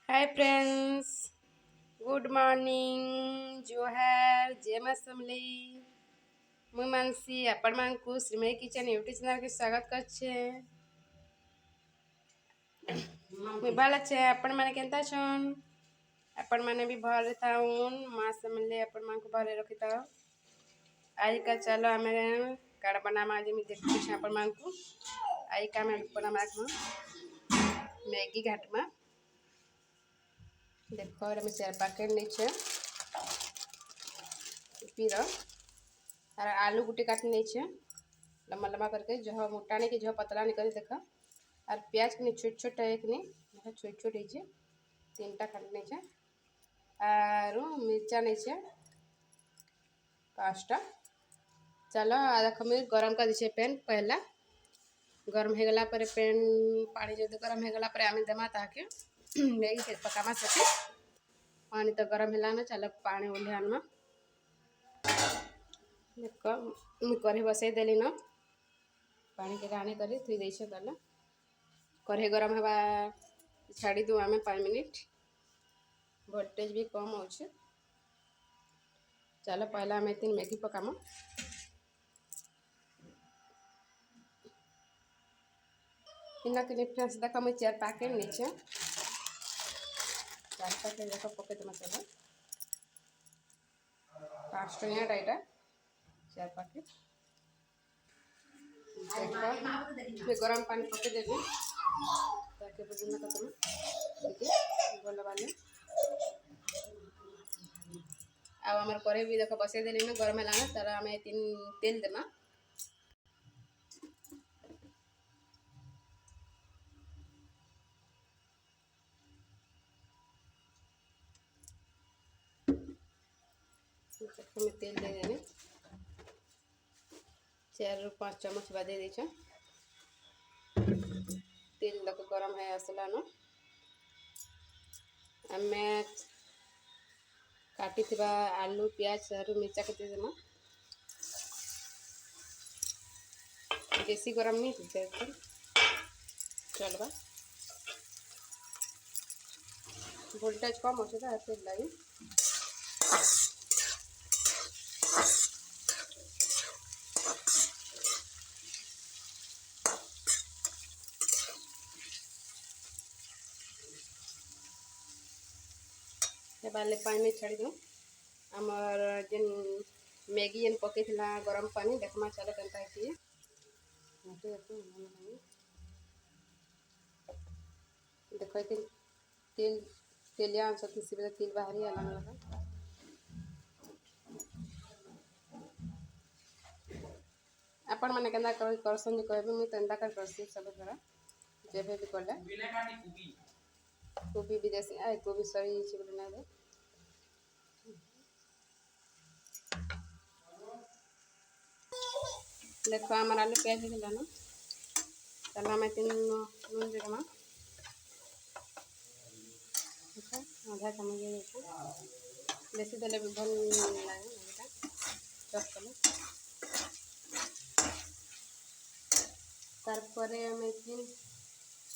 Hi friends, good morning जोहार जय मां समली। मुई मानसी आपण मानकु श्रीमयी किचन यूट्यूब चैनल के स्वागत करछे। मुई भल छे, आपण माने केनता छन? आपण माने भी भल थाउन। मां समले आपण मानकु भले रखिता। आज का चलो आमे काड़ा बनामा आज मी देखु छे आपण मानकु। आज का मैं बनामा मैगी घाटमा देखो और मैं 4 पैकेट नीचे पीर और आलू गुटे काट नीचे लम्बा लम्बा करके जो मोटा नहीं कि जो पतला नहीं कर देखा। और प्याज के छोट छोट एक नहीं छोट छोट है 3टा काट नीचे और मिर्चा नीचे 5टा। चलो देख मुझे गरम कर दीछे पैन। पहला गरम हो गला पर पैन पानी जो गरम हो गला पर आम देमा ताके मैगी पकामा सके। पानी तो गरम है ना, चलो पानी ओल्हे आनमा देख मुझे कढ़ी बसई देली न। पानी के राणी कर थी देछे तले कढ़ी गरम हवा छाड़ी दू आमे 5 मिनिट। वोल्टेज भी कम हो। चलो पहला आम 3 मैगी पकाम। इना के फ्रेंड्स देख मुझे 4 पैकेट नीचे 4 पैकेट देख पके तुम चलो 5 टंकिया टाइटा 4 पैकेट देख गरम पानी पके देवी ताकि बुझना का तुम देखिए भल बाले आमर करे भी देख बसई देली ना गरम है ना। तर आम 3 तेल देमा में तेल दे देने 4 ରୁ 5 चम्मच दे दीछे। तेल देख गरम है आसला न आमे काटी थिबा आलू प्याज और मिर्चा के देमा। बेसी गरम नहीं थी चलबा वोल्टेज कम हो तो लगी बाले पानी में छाड़ी दूँ आमर जेन मैगी जेन पके गरम पानी देखमा चलो केनता है देख तेल तेलिया अंश किसी बेले तेल बाहरी अलग लगा आपण मैंने केंदा करसन कहबे मुई तेंदा कर करसी सब तरह जेबे भी करले कोबी विदेशी आए कोबी सड़ी छी बोले ना दे देखो हमारा आलू प्याज हो गला ना। चलो हमें 3 नून दे देमा आधा चम्मच दे देते बेसी देले भी भल लागे ना चप कले तार परे हमें 3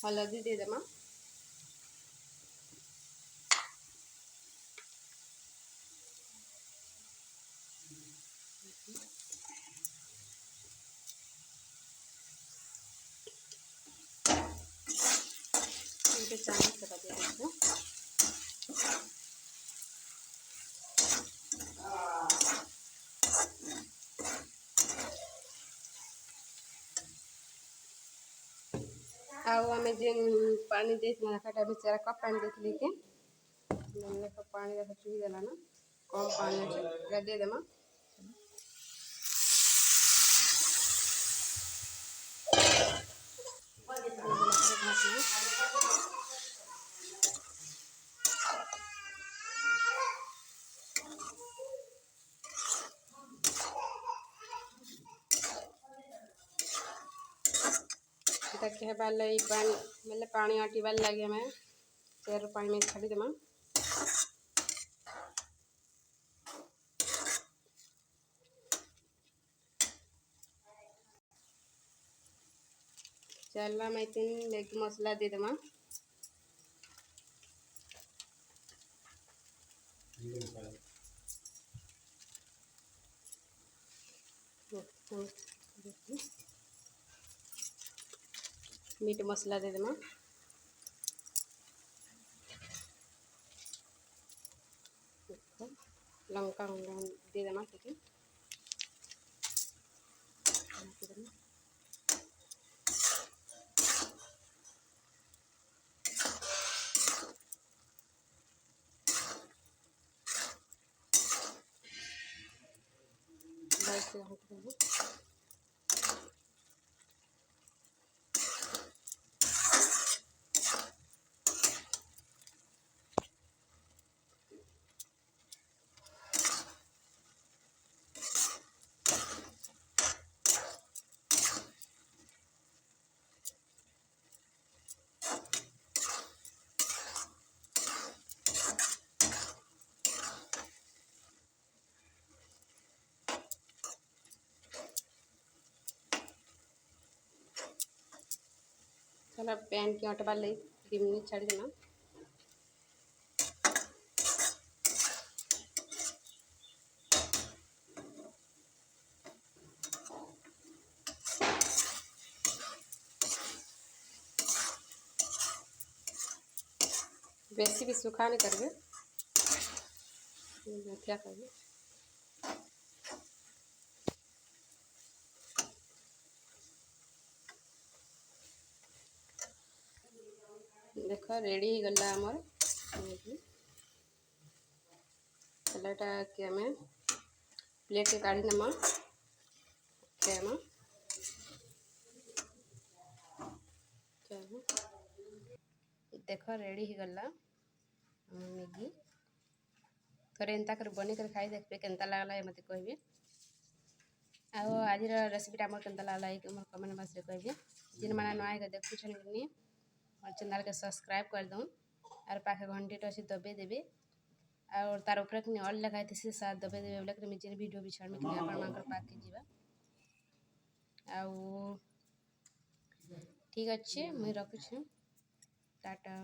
हल्दी दे देमा इनके चावल से दे देते आउ आम जेन पानी देना टाइम 4 कप पानी देती कि पानी देख चुई देला ना कम पानी अच्छे दे देमा। देखे बाले पानी मतलब पानी आटी बाल लगे हमें 4 पानी में छाड़ी देमा। चलो मैं 3 मैगी मसाला दे देमा मीट मसला दे देमा लंका दे देमा ठीक चला पैन की अटवा ले 2 मिनट छाड़ देना बेसी भी सूखा नहीं करबे क्या करबे देख रेडी हो गला आमर चलाटा कि आम प्लेट के काढ़ी नमा खाइमा देख रेडी हो गला मैगी थोड़े एंता कर बनी कर खाई देखबे केनता लागला है मते कहबे आ आज रेसिपीटा मोर केनता लागला है मोर कमेंट बॉक्स रे कहबे जिन माने नया के देखुछन कि मोर चैनल के सब्सक्राइब कर दउन और पाखे घंटी अच्छी दबे देबे और तार ऊपर कि ऑल लगा से साथ दबे देबे बोले कि जिन वीडियो भी छाड़ में कि अपन मांकर पाके जीवा आउ ठीक अच्छे मुई रखुछु टाटा।